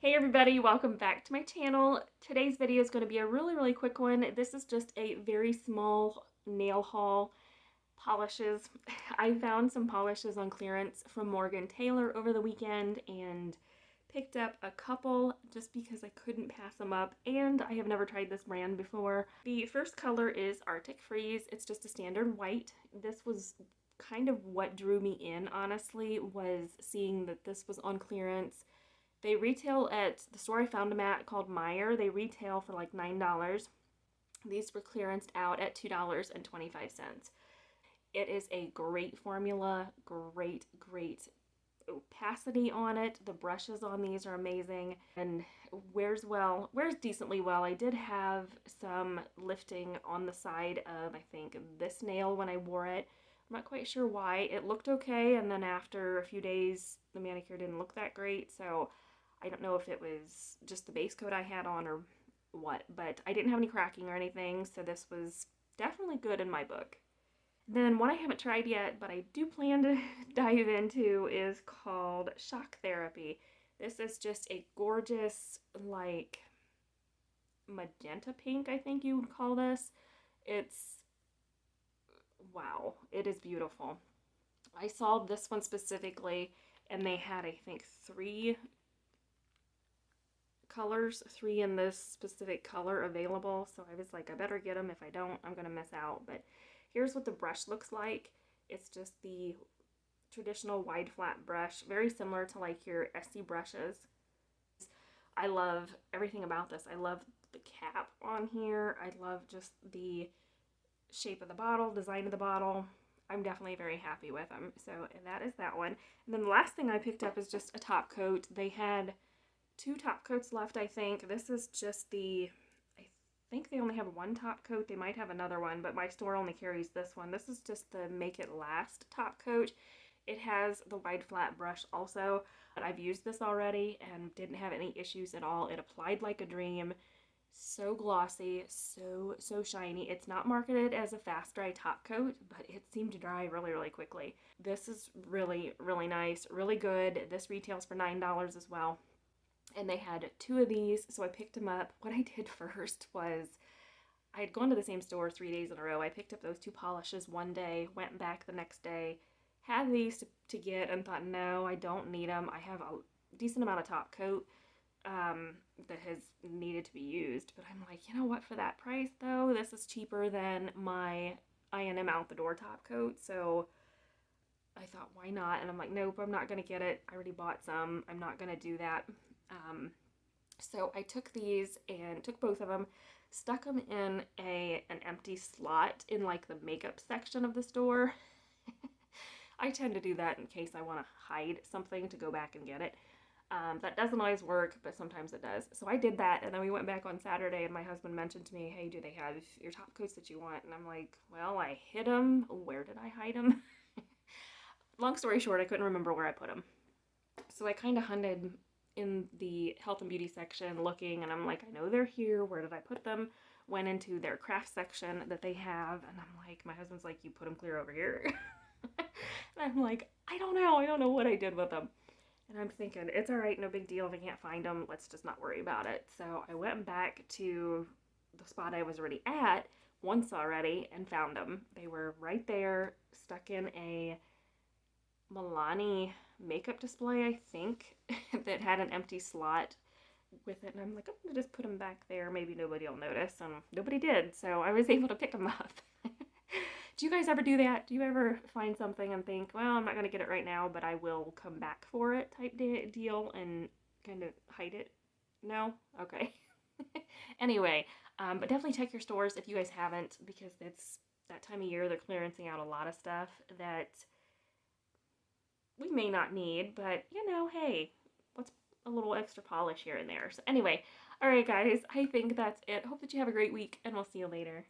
Hey everybody, welcome back to my channel. Today's video is going to be a really quick one. This is just a very small nail haul. Polishes. I found some polishes on clearance from Morgan Taylor over the weekend and picked up a couple just because I couldn't pass them up, and I have never tried this brand before. The first color is Arctic Freeze. It's just a standard white. This was kind of what drew me in, honestly, was seeing that this was on clearance. They retail at the store I found them at called Meyer. They retail for like $9. These were clearanced out at $2.25. It is a great formula, great opacity on it. The brushes on these are amazing and wears decently well. I did have some lifting on the side of, I think, this nail when I wore it. I'm not quite sure why. It looked okay, and then after a few days, the manicure didn't look that great, so I don't know if it was just the base coat I had on or what, but I didn't have any cracking or anything, so this was definitely good in my book. Then one I haven't tried yet, but I do plan to dive into is called Shock Therapy. This is just a gorgeous, like, magenta pink, I think you would call this. It's, wow, it is beautiful. I saw this one specifically, and they had, I think, three colors, three in this specific color available, so I was like, I better get them. If I don't, I'm gonna miss out. But here's what the brush looks like. It's just the traditional wide flat brush, very similar to like your SC brushes. I love everything about this. I love the cap on here. I love just the shape of the bottle, design of the bottle. I'm definitely very happy with them. So that is that one. And then the last thing I picked up is just a top coat. They had two top coats left, I think. This is just I think they only have one top coat. They might have another one, but my store only carries this one. This is just the Make It Last top coat. It has the wide flat brush also, but I've used this already and didn't have any issues at all. It applied like a dream. So glossy, so shiny. It's not marketed as a fast dry top coat, but it seemed to dry really quickly. This is really nice, really good. This retails for $9 as well. And they had two of these, so I picked them up. What I did first was I had gone to the same store 3 days in a row. I picked up those two polishes one day, went back the next day, had these to get, and thought, no, I don't need them. I have a decent amount of top coat that has needed to be used. But I'm like, you know what, for that price though, this is cheaper than my I&M out the door top coat. So I thought, why not? And I'm like, nope, I'm not going to get it. I already bought some. I'm not going to do that. So I took these and took both of them, stuck them in an empty slot in like the makeup section of the store. I tend to do that in case I want to hide something to go back and get it. That doesn't always work, but sometimes it does. So I did that, and then we went back on Saturday, and my husband mentioned to me, hey, do they have your top coats that you want? And I'm like, well, I hid them. Where did I hide them? Long story short, I couldn't remember where I put them. So I kind of hunted in the health and beauty section looking, and I'm like, I know they're here. Where did I put them? Went into their craft section that they have, and I'm like, my husband's like, you put them clear over here. And I'm like, I don't know what I did with them. And I'm thinking, it's all right, no big deal if I can't find them. Let's just not worry about it. So I went back to the spot I was already at once already and found them. They were right there, stuck in a Milani makeup display, I think, that had an empty slot with it. And I'm like, I'm going to just put them back there. Maybe nobody will notice. And nobody did. So I was able to pick them up. Do you guys ever do that? Do you ever find something and think, well, I'm not going to get it right now, but I will come back for it type deal and kind of hide it? No? Okay. Anyway, but definitely check your stores if you guys haven't, because it's that time of year they're clearancing out a lot of stuff that we may not need, but you know, hey, what's a little extra polish here and there. So anyway, all right, guys, I think that's it. Hope that you have a great week, and we'll see you later.